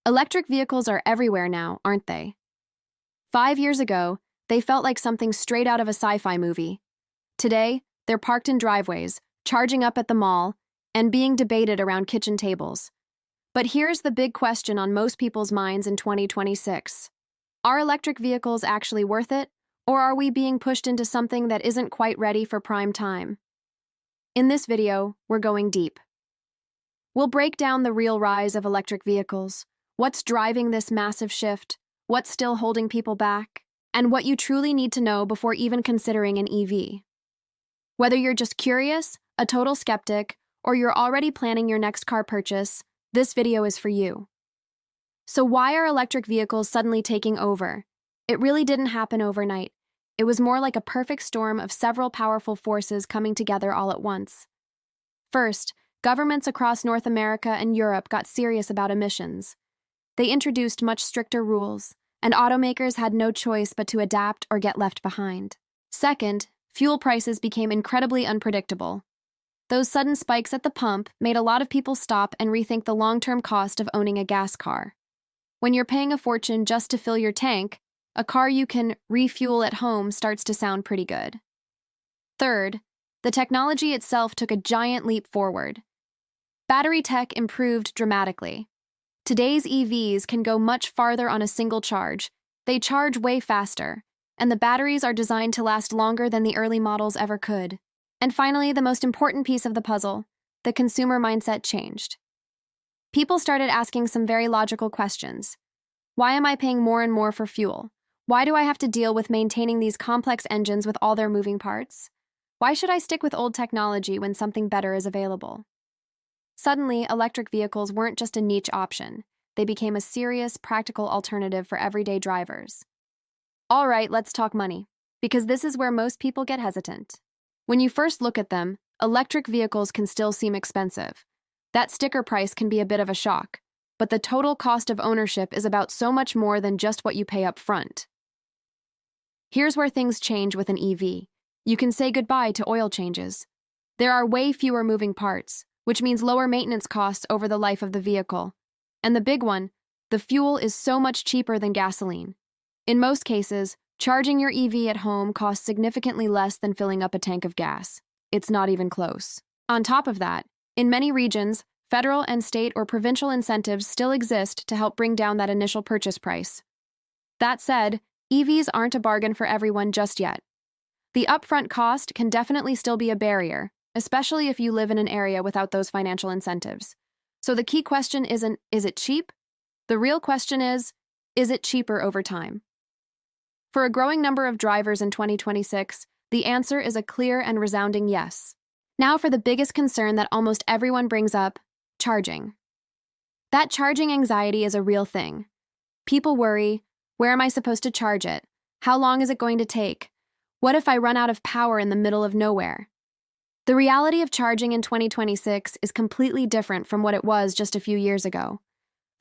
Electric vehicles are everywhere now, aren't they? 5 years ago, they felt like something straight out of a sci-fi movie. Today, they're parked in driveways, charging up at the mall, and being debated around kitchen tables. But here's the big question on most people's minds in 2026. Are electric vehicles actually worth it, or are we being pushed into something that isn't quite ready for prime time? In this video, we're going deep. We'll break down the real rise of electric vehicles, what's driving this massive shift, what's still holding people back, and what you truly need to know before even considering an EV. Whether you're just curious, a total skeptic, or you're already planning your next car purchase, this video is for you. So why are electric vehicles suddenly taking over? It really didn't happen overnight. It was more like a perfect storm of several powerful forces coming together all at once. First, governments across North America and Europe got serious about emissions. They introduced much stricter rules, and automakers had no choice but to adapt or get left behind. Second, fuel prices became incredibly unpredictable. Those sudden spikes at the pump made a lot of people stop and rethink the long-term cost of owning a gas car. When you're paying a fortune just to fill your tank, a car you can refuel at home starts to sound pretty good. Third, the technology itself took a giant leap forward. Battery tech improved dramatically. Today's EVs can go much farther on a single charge. They charge way faster, and the batteries are designed to last longer than the early models ever could. And finally, the most important piece of the puzzle, the consumer mindset changed. People started asking some very logical questions. Why am I paying more and more for fuel? Why do I have to deal with maintaining these complex engines with all their moving parts? Why should I stick with old technology when something better is available? Suddenly, electric vehicles weren't just a niche option. They became a serious, practical alternative for everyday drivers. All right, let's talk money, because this is where most people get hesitant. When you first look at them, electric vehicles can still seem expensive. That sticker price can be a bit of a shock, but the total cost of ownership is about so much more than just what you pay up front. Here's where things change with an EV. You can say goodbye to oil changes. There are way fewer moving parts, which means lower maintenance costs over the life of the vehicle. And the big one, the fuel is so much cheaper than gasoline. In most cases, charging your EV at home costs significantly less than filling up a tank of gas. It's not even close. On top of that, in many regions, federal and state or provincial incentives still exist to help bring down that initial purchase price. That said, EVs aren't a bargain for everyone just yet. The upfront cost can definitely still be a barrier, especially if you live in an area without those financial incentives. So the key question isn't, is it cheap? The real question is it cheaper over time? For a growing number of drivers in 2026, the answer is a clear and resounding yes. Now for the biggest concern that almost everyone brings up, charging. That charging anxiety is a real thing. People worry, where am I supposed to charge it? How long is it going to take? What if I run out of power in the middle of nowhere? The reality of charging in 2026 is completely different from what it was just a few years ago.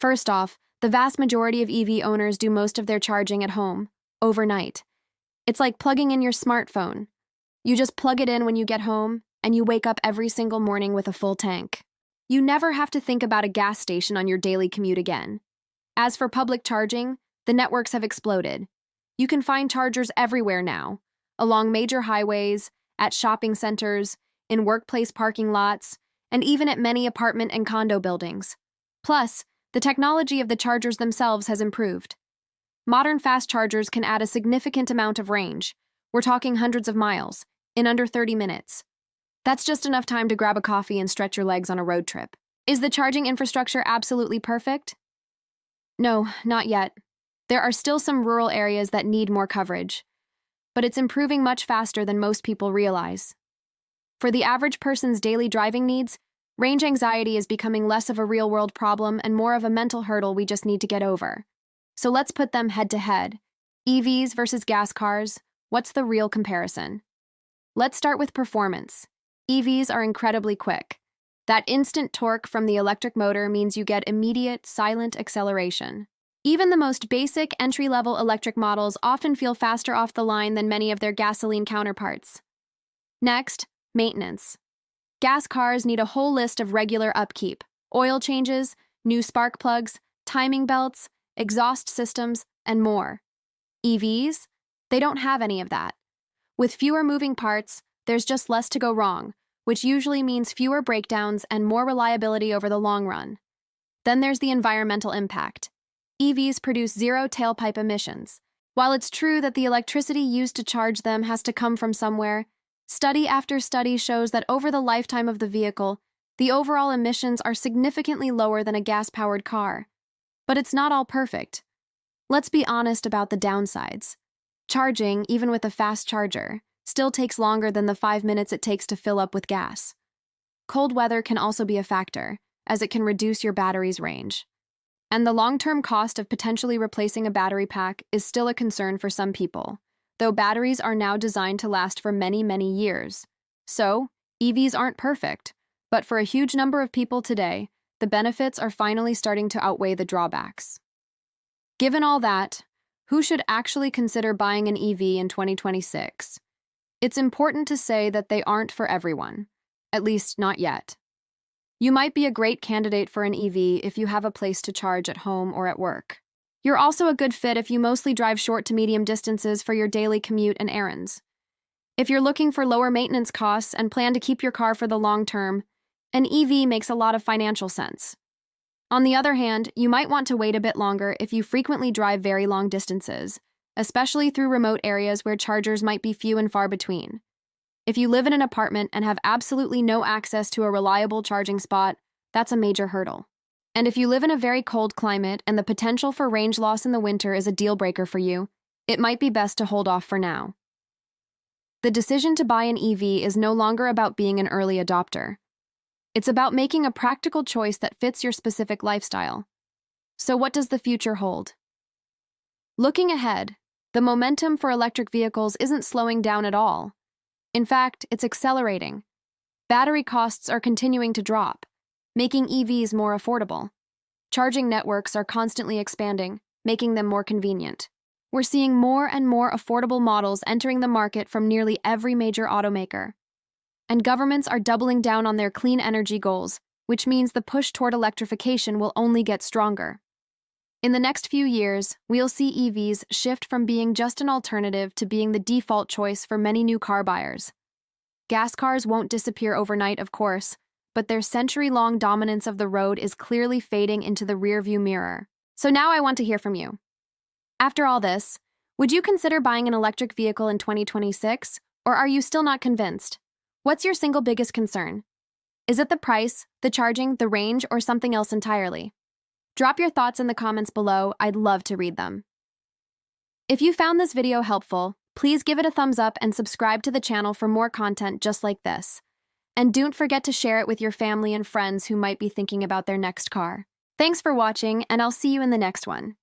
First off, the vast majority of EV owners do most of their charging at home, overnight. It's like plugging in your smartphone. You just plug it in when you get home, and you wake up every single morning with a full tank. You never have to think about a gas station on your daily commute again. As for public charging, the networks have exploded. You can find chargers everywhere now, along major highways, at shopping centers, in workplace parking lots, and even at many apartment and condo buildings. Plus, the technology of the chargers themselves has improved. Modern fast chargers can add a significant amount of range. We're talking hundreds of miles, in under 30 minutes. That's just enough time to grab a coffee and stretch your legs on a road trip. Is the charging infrastructure absolutely perfect? No, not yet. There are still some rural areas that need more coverage, but it's improving much faster than most people realize. For the average person's daily driving needs, range anxiety is becoming less of a real-world problem and more of a mental hurdle we just need to get over. So let's put them head-to-head. EVs versus gas cars, what's the real comparison? Let's start with performance. EVs are incredibly quick. That instant torque from the electric motor means you get immediate, silent acceleration. Even the most basic entry-level electric models often feel faster off the line than many of their gasoline counterparts. Next, maintenance. Gas cars need a whole list of regular upkeep, oil changes, new spark plugs, timing belts, exhaust systems, and more. EVs? They don't have any of that. With fewer moving parts, there's just less to go wrong, which usually means fewer breakdowns and more reliability over the long run. Then there's the environmental impact. EVs produce zero tailpipe emissions. While it's true that the electricity used to charge them has to come from somewhere, study after study shows that over the lifetime of the vehicle, the overall emissions are significantly lower than a gas-powered car. But it's not all perfect. Let's be honest about the downsides. Charging, even with a fast charger, still takes longer than the 5 minutes it takes to fill up with gas. Cold weather can also be a factor, as it can reduce your battery's range. And the long-term cost of potentially replacing a battery pack is still a concern for some people, though batteries are now designed to last for many, many years. So, EVs aren't perfect, but for a huge number of people today, the benefits are finally starting to outweigh the drawbacks. Given all that, who should actually consider buying an EV in 2026? It's important to say that they aren't for everyone, at least not yet. You might be a great candidate for an EV if you have a place to charge at home or at work. You're also a good fit if you mostly drive short to medium distances for your daily commute and errands. If you're looking for lower maintenance costs and plan to keep your car for the long term, an EV makes a lot of financial sense. On the other hand, you might want to wait a bit longer if you frequently drive very long distances, especially through remote areas where chargers might be few and far between. If you live in an apartment and have absolutely no access to a reliable charging spot, that's a major hurdle. And if you live in a very cold climate and the potential for range loss in the winter is a deal breaker for you, it might be best to hold off for now. The decision to buy an EV is no longer about being an early adopter. It's about making a practical choice that fits your specific lifestyle. So what does the future hold? Looking ahead, the momentum for electric vehicles isn't slowing down at all. In fact, it's accelerating. Battery costs are continuing to drop, making EVs more affordable. Charging networks are constantly expanding, making them more convenient. We're seeing more and more affordable models entering the market from nearly every major automaker. And governments are doubling down on their clean energy goals, which means the push toward electrification will only get stronger. In the next few years, we'll see EVs shift from being just an alternative to being the default choice for many new car buyers. Gas cars won't disappear overnight, of course, but their century-long dominance of the road is clearly fading into the rearview mirror. So now I want to hear from you. After all this, would you consider buying an electric vehicle in 2026, or are you still not convinced? What's your single biggest concern? Is it the price, the charging, the range, or something else entirely? Drop your thoughts in the comments below. I'd love to read them. If you found this video helpful, please give it a thumbs up and subscribe to the channel for more content just like this. And don't forget to share it with your family and friends who might be thinking about their next car. Thanks for watching, and I'll see you in the next one.